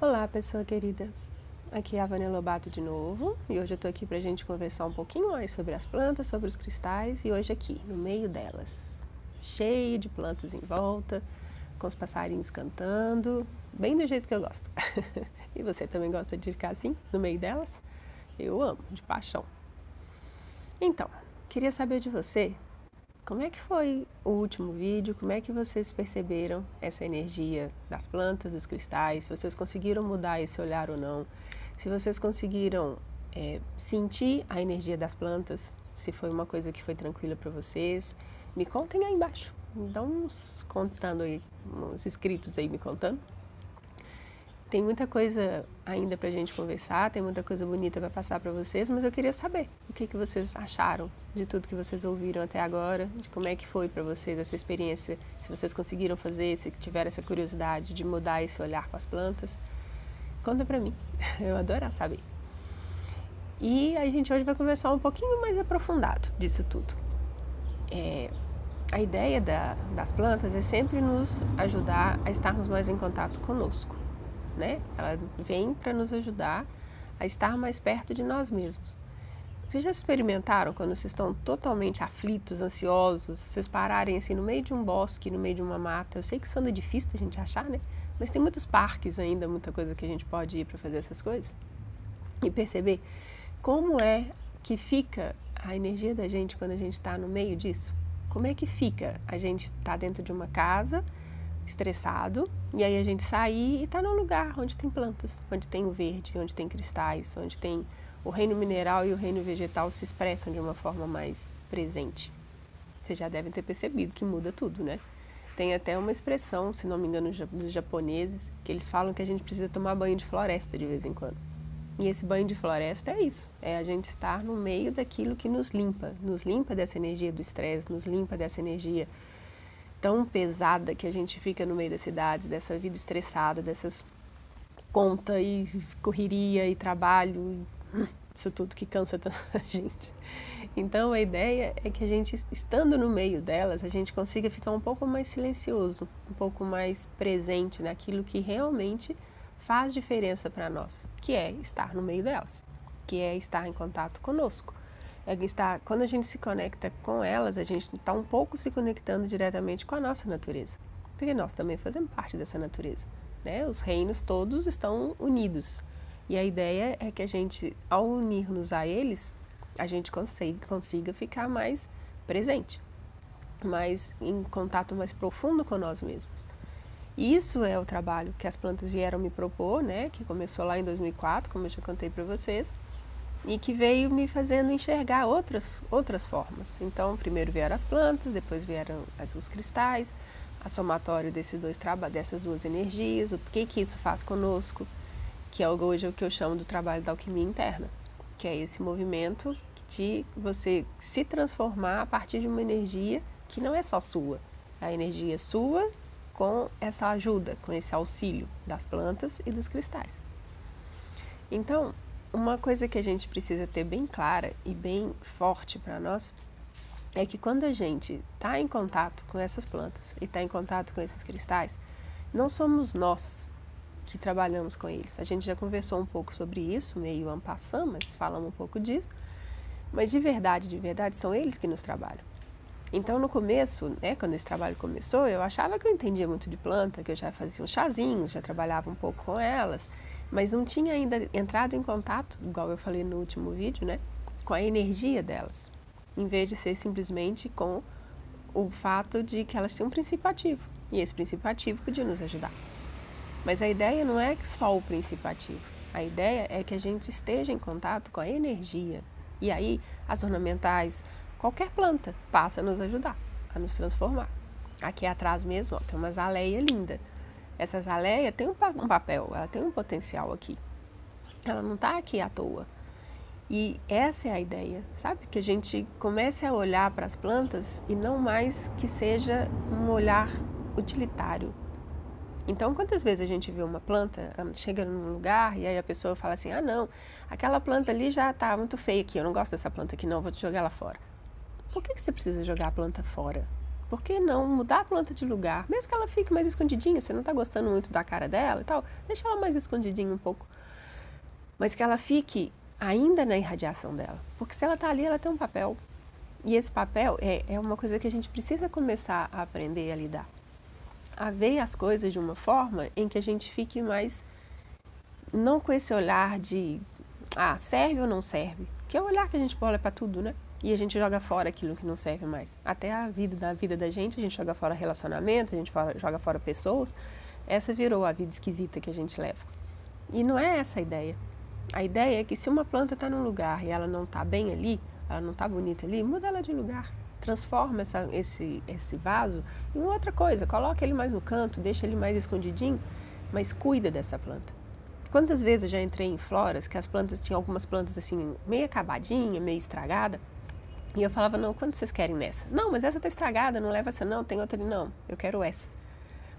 Olá, pessoa querida. Aqui é a Vânia Lobato de novo, e hoje eu tô aqui pra gente conversar um pouquinho mais sobre as plantas, sobre os cristais, e hoje aqui, no meio delas, cheio de plantas em volta, com os passarinhos cantando, bem do jeito que eu gosto. E você também gosta de ficar assim, no meio delas? Eu amo, de paixão. Então, queria saber de você, como é que foi o último vídeo? Como é que vocês perceberam essa energia das plantas, dos cristais? Se vocês conseguiram mudar esse olhar ou não? Se vocês conseguiram sentir a energia das plantas? Se foi uma coisa que foi tranquila para vocês? Me contem aí embaixo. Me dá uns contando aí, uns inscritos aí me contando. Tem muita coisa ainda pra gente conversar, tem muita coisa bonita para passar para vocês, mas eu queria saber o que vocês acharam de tudo que vocês ouviram até agora, de como é que foi para vocês essa experiência, se vocês conseguiram fazer, se tiveram essa curiosidade de mudar esse olhar com as plantas. Conta pra mim, eu adoro saber. E a gente hoje vai conversar um pouquinho mais aprofundado disso tudo. A ideia das plantas é sempre nos ajudar a estarmos mais em contato conosco. Né? Ela vem para nos ajudar a estar mais perto de nós mesmos. Vocês já experimentaram quando vocês estão totalmente aflitos, ansiosos, vocês pararem assim no meio de um bosque, no meio de uma mata? Eu sei que isso anda difícil da gente achar, né? Mas tem muitos parques ainda, muita coisa que a gente pode ir para fazer essas coisas. E perceber como é que fica a energia da gente quando a gente está no meio disso. Como é que fica a gente estar dentro de uma casa estressado, e aí a gente sair e tá num lugar onde tem plantas, onde tem o verde, onde tem cristais, onde tem o reino mineral e o reino vegetal se expressam de uma forma mais presente. Vocês já devem ter percebido que muda tudo, né? Tem até uma expressão, se não me engano, dos japoneses, que eles falam que a gente precisa tomar banho de floresta de vez em quando. E esse banho de floresta é isso, é a gente estar no meio daquilo que nos limpa dessa energia do estresse, nos limpa dessa energia tão pesada que a gente fica no meio das cidades, dessa vida estressada, dessas conta e correria e trabalho, isso tudo que cansa tanta gente. Então a ideia é que a gente, estando no meio delas, a gente consiga ficar um pouco mais silencioso, um pouco mais presente naquilo que realmente faz diferença para nós, que é estar no meio delas, que é estar em contato conosco. Quando a gente se conecta com elas, a gente está um pouco se conectando diretamente com a nossa natureza, porque nós também fazemos parte dessa natureza, né? Os reinos todos estão unidos, e a ideia é que a gente, ao unir-nos a eles, a gente consiga ficar mais presente, mais em contato mais profundo com nós mesmos. E isso é o trabalho que as plantas vieram me propor, né? Que começou lá em 2004, como eu já contei para vocês, e que veio me fazendo enxergar outras formas. Então, primeiro vieram as plantas, depois vieram os cristais, a somatório dessas duas energias, o que isso faz conosco, que é hoje o que eu chamo do trabalho da alquimia interna, que é esse movimento de você se transformar a partir de uma energia que não é só sua, a energia sua com essa ajuda, com esse auxílio das plantas e dos cristais. Então, uma coisa que a gente precisa ter bem clara e bem forte para nós é que quando a gente está em contato com essas plantas e está em contato com esses cristais, não somos nós que trabalhamos com eles. A gente já conversou um pouco sobre isso, meio en passant, mas falamos um pouco disso. Mas de verdade, são eles que nos trabalham. Então, no começo, né, quando esse trabalho começou, eu achava que eu entendia muito de planta, que eu já fazia uns chazinhos, já trabalhava um pouco com elas, mas não tinha ainda entrado em contato, igual eu falei no último vídeo, né, com a energia delas, em vez de ser simplesmente com o fato de que elas têm um princípio ativo, e esse princípio ativo podia nos ajudar. Mas a ideia não é só o princípio ativo, a ideia é que a gente esteja em contato com a energia, e aí as ornamentais, qualquer planta passa a nos ajudar, a nos transformar. Aqui atrás mesmo, ó, tem uma azaleia linda. Essa azaleia tem um papel, ela tem um potencial aqui. Ela não está aqui à toa. E essa é a ideia, sabe? Que a gente comece a olhar para as plantas e não mais que seja um olhar utilitário. Então, quantas vezes a gente vê uma planta, chega num lugar e aí a pessoa fala assim, ah não, aquela planta ali já está muito feia aqui, eu não gosto dessa planta aqui não, vou te jogar ela fora. Por que você precisa jogar a planta fora? Por que não mudar a planta de lugar? Mesmo que ela fique mais escondidinha, você não está gostando muito da cara dela e tal, deixa ela mais escondidinha um pouco. Mas que ela fique ainda na irradiação dela. Porque se ela está ali, ela tem um papel. E esse papel é uma coisa que a gente precisa começar a aprender a lidar. A ver as coisas de uma forma em que a gente fique mais, não com esse olhar de, serve ou não serve? Que é o olhar que a gente olha para tudo, né? E a gente joga fora aquilo que não serve mais. Até a vida da gente, a gente joga fora relacionamentos, a gente joga fora pessoas. Essa virou a vida esquisita que a gente leva. E não é essa a ideia. A ideia é que se uma planta está num lugar e ela não está bem ali, ela não está bonita ali, muda ela de lugar. Transforma esse vaso em outra coisa. Coloca ele mais no canto, deixa ele mais escondidinho, mas cuida dessa planta. Quantas vezes eu já entrei em floras que as plantas, tinham algumas plantas assim, meio acabadinha, meio estragada, e eu falava, não, quanto vocês querem nessa? Não, mas essa está estragada, não leva essa não, tem outra ali, não, eu quero essa.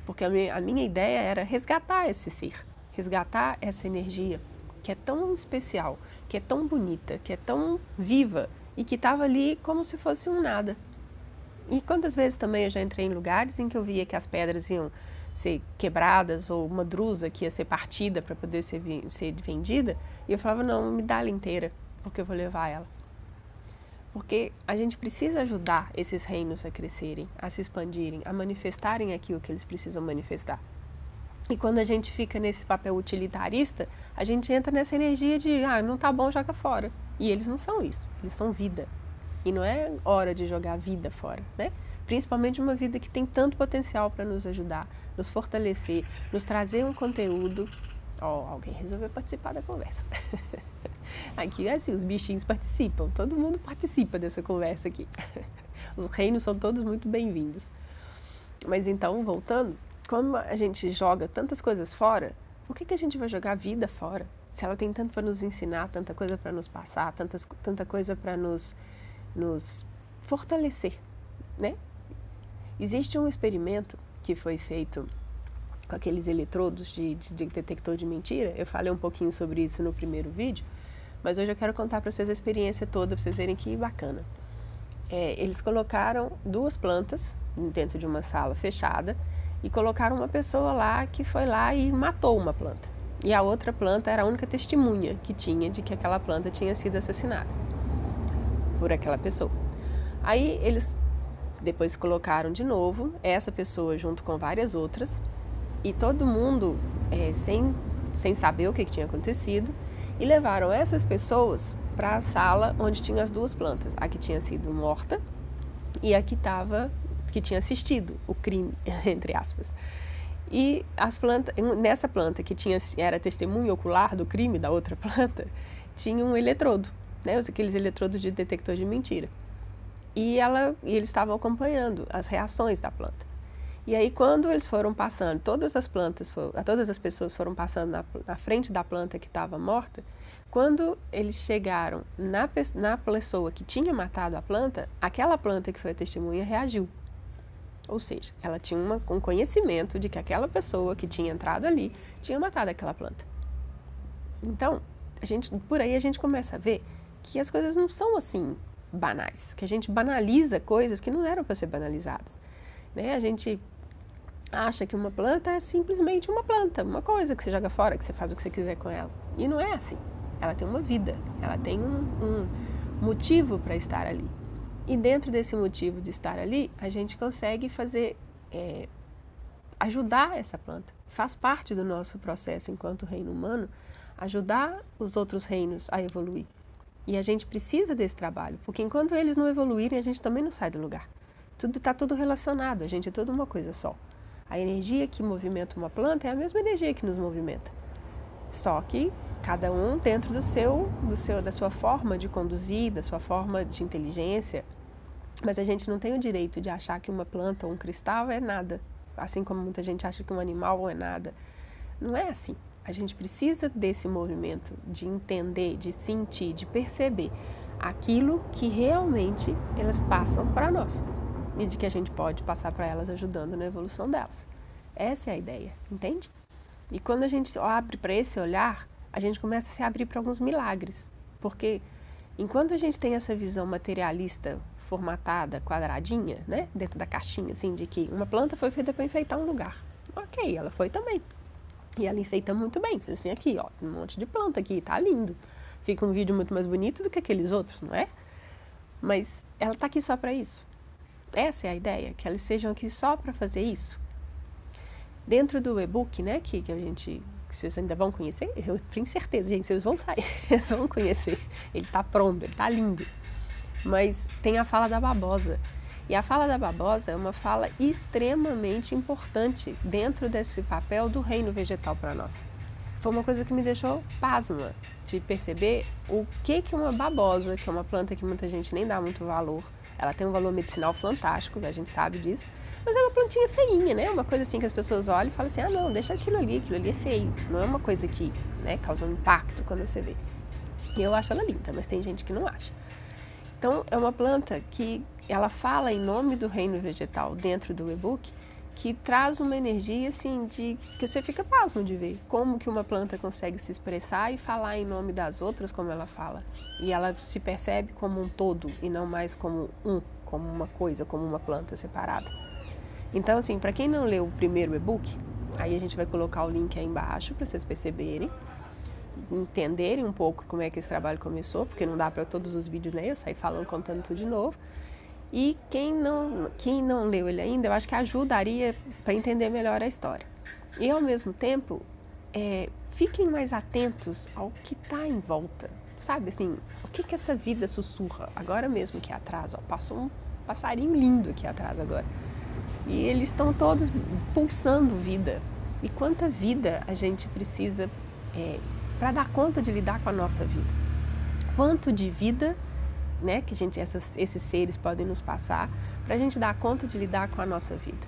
Porque a minha ideia era resgatar esse ser, resgatar essa energia que é tão especial, que é tão bonita, que é tão viva e que estava ali como se fosse um nada. E quantas vezes também eu já entrei em lugares em que eu via que as pedras iam ser quebradas ou uma drusa que ia ser partida para poder ser vendida, e eu falava, não, me dá ela inteira, porque eu vou levar ela. Porque a gente precisa ajudar esses reinos a crescerem, a se expandirem, a manifestarem aquilo que eles precisam manifestar. E quando a gente fica nesse papel utilitarista, a gente entra nessa energia de, não tá bom, joga fora. E eles não são isso, eles são vida. E não é hora de jogar vida fora, né? Principalmente uma vida que tem tanto potencial para nos ajudar, nos fortalecer, nos trazer um conteúdo. Alguém resolveu participar da conversa. Aqui é assim, os bichinhos participam, todo mundo participa dessa conversa aqui. Os reinos são todos muito bem-vindos. Mas então, voltando, como a gente joga tantas coisas fora, por que a gente vai jogar a vida fora? Se ela tem tanto para nos ensinar, tanta coisa para nos passar, tanta coisa para nos fortalecer, né? Existe um experimento que foi feito com aqueles eletrodos de detector de mentira. Eu falei um pouquinho sobre isso no primeiro vídeo, mas hoje eu quero contar para vocês a experiência toda, para vocês verem que bacana. Eles colocaram 2 plantas dentro de uma sala fechada e colocaram uma pessoa lá que foi lá e matou uma planta. E a outra planta era a única testemunha que tinha de que aquela planta tinha sido assassinada por aquela pessoa. Aí eles depois colocaram de novo essa pessoa junto com várias outras e todo mundo sem saber o que tinha acontecido, e levaram essas pessoas para a sala onde tinham as 2 plantas, a que tinha sido morta e a que tinha assistido o crime, entre aspas. E as plantas, nessa planta que era testemunha ocular do crime da outra planta, tinha um eletrodo, né, aqueles eletrodos de detector de mentira. E eles estavam acompanhando as reações da planta. E aí, quando eles foram passando, todas as pessoas foram passando na frente da planta que estava morta, quando eles chegaram na pessoa que tinha matado a planta, aquela planta que foi a testemunha reagiu. Ou seja, ela tinha um conhecimento de que aquela pessoa que tinha entrado ali tinha matado aquela planta. Então, por aí a gente começa a ver que as coisas não são assim banais, que a gente banaliza coisas que não eram para ser banalizadas, né? A gente acha que uma planta é simplesmente uma planta, uma coisa que você joga fora, que você faz o que você quiser com ela. E não é assim. Ela tem uma vida, ela tem um motivo para estar ali. E dentro desse motivo de estar ali, a gente consegue ajudar essa planta. Faz parte do nosso processo enquanto reino humano, ajudar os outros reinos a evoluir. E a gente precisa desse trabalho, porque enquanto eles não evoluírem, a gente também não sai do lugar. Está tudo relacionado, a gente é tudo uma coisa só. A energia que movimenta uma planta é a mesma energia que nos movimenta. Só que cada um dentro da sua forma de conduzir, da sua forma de inteligência. Mas a gente não tem o direito de achar que uma planta ou um cristal é nada. Assim como muita gente acha que um animal é nada. Não é assim. A gente precisa desse movimento de entender, de sentir, de perceber aquilo que realmente elas passam para nós. E de que a gente pode passar para elas ajudando na evolução delas. Essa é a ideia, entende? E quando a gente abre para esse olhar, a gente começa a se abrir para alguns milagres. Porque enquanto a gente tem essa visão materialista formatada, quadradinha, né? Dentro da caixinha, assim, de que uma planta foi feita para enfeitar um lugar. Ok, ela foi também. E ela enfeita muito bem. Vocês veem aqui, ó, um monte de planta aqui, tá lindo. Fica um vídeo muito mais bonito do que aqueles outros, não é? Mas ela tá aqui só para isso. Essa é a ideia, que elas sejam aqui só para fazer isso. Dentro do e-book, né, que vocês ainda vão conhecer, eu tenho certeza, gente, vocês vão sair, vocês vão conhecer. Ele tá pronto, ele tá lindo. Mas tem a fala da babosa. E a fala da babosa é uma fala extremamente importante dentro desse papel do reino vegetal para nós. Foi uma coisa que me deixou pasma de perceber o que uma babosa, que é uma planta que muita gente nem dá muito valor, ela tem um valor medicinal fantástico, a gente sabe disso, mas é uma plantinha feinha, né? Uma coisa assim que as pessoas olham e falam assim, ah não, deixa aquilo ali é feio. Não é uma coisa que, né, causa um impacto quando você vê. E eu acho ela linda, mas tem gente que não acha. Então, é uma planta que ela fala em nome do reino vegetal dentro do e-book, que traz uma energia assim de que você fica pasmo de ver como que uma planta consegue se expressar e falar em nome das outras como ela fala. E ela se percebe como um todo e não mais como uma coisa, como uma planta separada. Então, assim, para quem não leu o primeiro e-book, aí a gente vai colocar o link aí embaixo para vocês perceberem, entenderem um pouco como é que esse trabalho começou, porque não dá para todos os vídeos, né? Eu sair falando, contando tudo de novo. E quem não leu ele ainda, eu acho que ajudaria para entender melhor a história. E ao mesmo tempo, fiquem mais atentos ao que está em volta. Sabe assim, o que essa vida sussurra? Agora mesmo aqui atrás, ó, passou um passarinho lindo aqui atrás agora. E eles estão todos pulsando vida. E quanta vida a gente precisa para dar conta de lidar com a nossa vida? Quanto de vida, né, que esses seres podem nos passar para a gente dar conta de lidar com a nossa vida?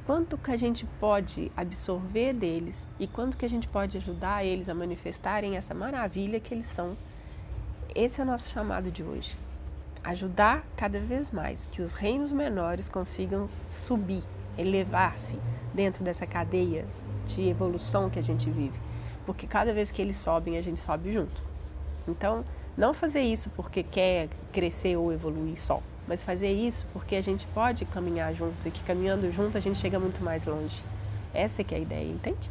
Quanto que a gente pode absorver deles e quanto que a gente pode ajudar eles a manifestarem essa maravilha que eles são? Esse é o nosso chamado de hoje. Ajudar cada vez mais que os reinos menores consigam subir, elevar-se dentro dessa cadeia de evolução que a gente vive. Porque cada vez que eles sobem, a gente sobe junto. Então, não fazer isso porque quer crescer ou evoluir só, mas fazer isso porque a gente pode caminhar junto e que caminhando junto a gente chega muito mais longe. Essa que é a ideia, entende?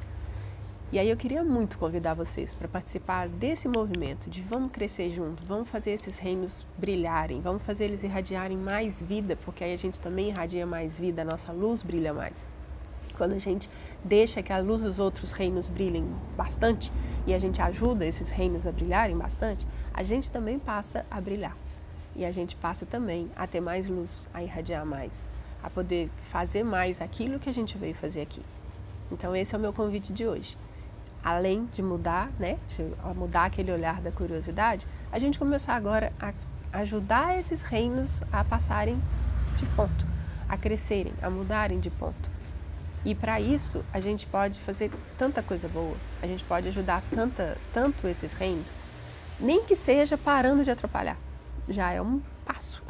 E aí eu queria muito convidar vocês para participar desse movimento de vamos crescer junto, vamos fazer esses reinos brilharem, vamos fazer eles irradiarem mais vida, porque aí a gente também irradia mais vida, a nossa luz brilha mais. Quando a gente deixa que a luz dos outros reinos brilhem bastante e a gente ajuda esses reinos a brilharem bastante, a gente também passa a brilhar. E a gente passa também a ter mais luz, a irradiar mais, a poder fazer mais aquilo que a gente veio fazer aqui. Então esse é o meu convite de hoje. Além de mudar, né, de mudar aquele olhar da curiosidade, a gente começar agora a ajudar esses reinos a passarem de ponto, a crescerem, a mudarem de ponto. E para isso a gente pode fazer tanta coisa boa, a gente pode ajudar tanto esses reinos, nem que seja parando de atrapalhar, já é um passo.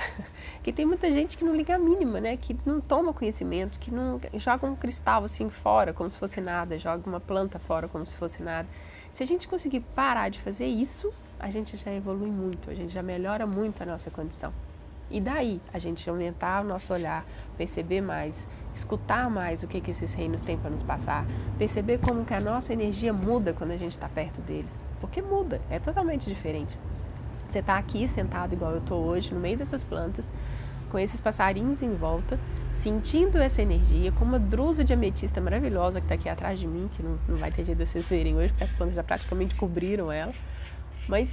Que tem muita gente que não liga a mínima, né? Que não toma conhecimento, que não joga um cristal assim fora como se fosse nada, joga uma planta fora como se fosse nada. Se a gente conseguir parar de fazer isso, a gente já evolui muito, a gente já melhora muito a nossa condição. E daí a gente aumentar o nosso olhar, perceber mais, escutar mais o que esses reinos têm para nos passar, perceber como que a nossa energia muda quando a gente está perto deles. Porque muda, é totalmente diferente. Você está aqui sentado igual eu estou hoje, no meio dessas plantas, com esses passarinhos em volta, sentindo essa energia, com uma drusa de ametista maravilhosa que está aqui atrás de mim, que não vai ter jeito de vocês verem hoje, porque as plantas já praticamente cobriram ela. Mas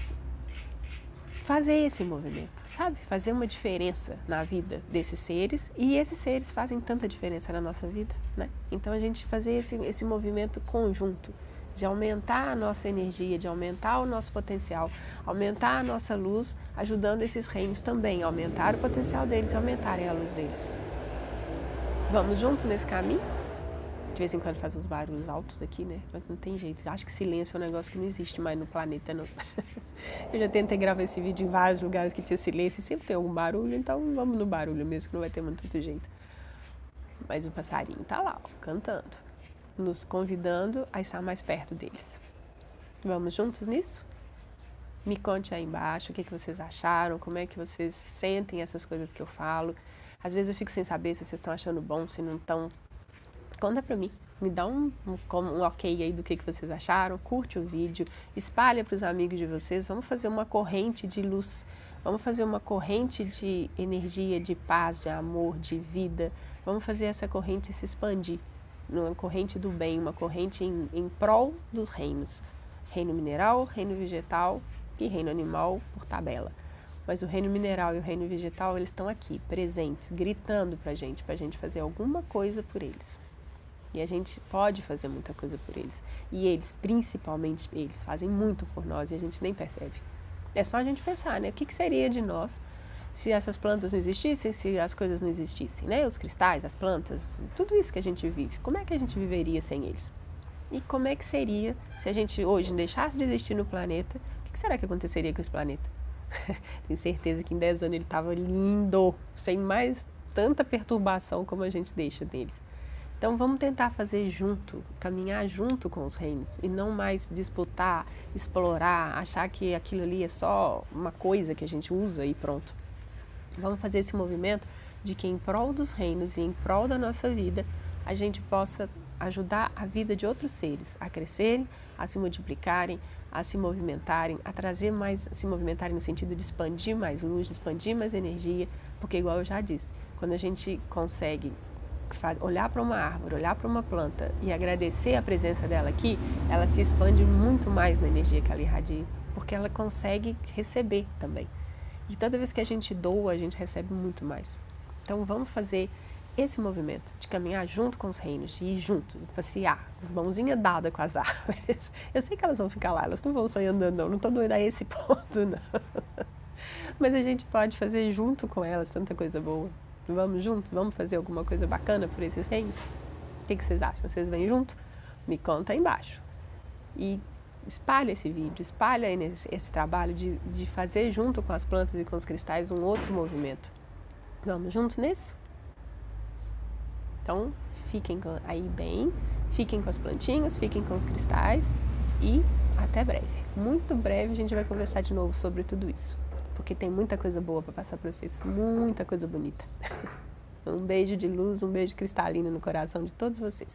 fazer esse movimento, sabe? Fazer uma diferença na vida desses seres, e esses seres fazem tanta diferença na nossa vida, né? Então a gente fazer esse movimento conjunto, de aumentar a nossa energia, de aumentar o nosso potencial, aumentar a nossa luz, ajudando esses reinos também a aumentar o potencial deles e aumentarem a luz deles. Vamos junto nesse caminho? De vez em quando faz uns barulhos altos aqui, né? Mas não tem jeito. Eu acho que silêncio é um negócio que não existe mais no planeta, não. Eu já tentei gravar esse vídeo em vários lugares que tinha silêncio e sempre tem algum barulho, então vamos no barulho mesmo, que não vai ter muito outro jeito. Mas o passarinho tá lá, ó, cantando, nos convidando a estar mais perto deles. Vamos juntos nisso? Me conte aí embaixo o que vocês acharam, como é que vocês sentem essas coisas que eu falo. Às vezes eu fico sem saber se vocês estão achando bom, se não estão. Conta pra mim, me dá um ok aí do que vocês acharam, curte o vídeo, espalha para os amigos de vocês, vamos fazer uma corrente de luz, vamos fazer uma corrente de energia, de paz, de amor, de vida, vamos fazer essa corrente se expandir, uma corrente do bem, uma corrente em prol dos reinos, reino mineral, reino vegetal e reino animal por tabela. Mas o reino mineral e o reino vegetal, eles estão aqui, presentes, gritando pra gente fazer alguma coisa por eles. E a gente pode fazer muita coisa por eles. E eles, principalmente eles, fazem muito por nós e a gente nem percebe. É só a gente pensar, né? O que seria de nós se essas plantas não existissem, se as coisas não existissem, né? Os cristais, as plantas, tudo isso que a gente vive. Como é que a gente viveria sem eles? E como é que seria se a gente hoje deixasse de existir no planeta? O que será que aconteceria com esse planeta? Tenho certeza que em 10 anos ele estava lindo, sem mais tanta perturbação como a gente deixa deles. Então vamos tentar fazer junto, caminhar junto com os reinos e não mais disputar, explorar, achar que aquilo ali é só uma coisa que a gente usa e pronto. Vamos fazer esse movimento de que em prol dos reinos e em prol da nossa vida, a gente possa ajudar a vida de outros seres a crescerem, a se multiplicarem, a se movimentarem, a trazer mais, se movimentarem no sentido de expandir mais luz, de expandir mais energia, porque igual eu já disse, quando a gente consegue olhar para uma árvore, olhar para uma planta e agradecer a presença dela aqui, ela se expande muito mais na energia que ela irradia, porque ela consegue receber também. E toda vez que a gente doa, a gente recebe muito mais. Então vamos fazer esse movimento de caminhar junto com os reinos, de ir juntos, de passear, mãozinha dada com as árvores. Eu sei que elas vão ficar lá, elas não vão sair andando não estou doida a esse ponto não. Mas a gente pode fazer junto com elas tanta coisa boa. Vamos junto? Vamos fazer alguma coisa bacana por esses reinos? O que vocês acham? Vocês vêm junto? Me conta aí embaixo. E espalha esse vídeo, espalha esse trabalho de fazer junto com as plantas e com os cristais um outro movimento. Vamos junto nisso? Então, fiquem aí bem, fiquem com as plantinhas, fiquem com os cristais e até breve. Muito breve a gente vai conversar de novo sobre tudo isso. Porque tem muita coisa boa para passar para vocês, muita coisa bonita. Um beijo de luz, um beijo cristalino no coração de todos vocês.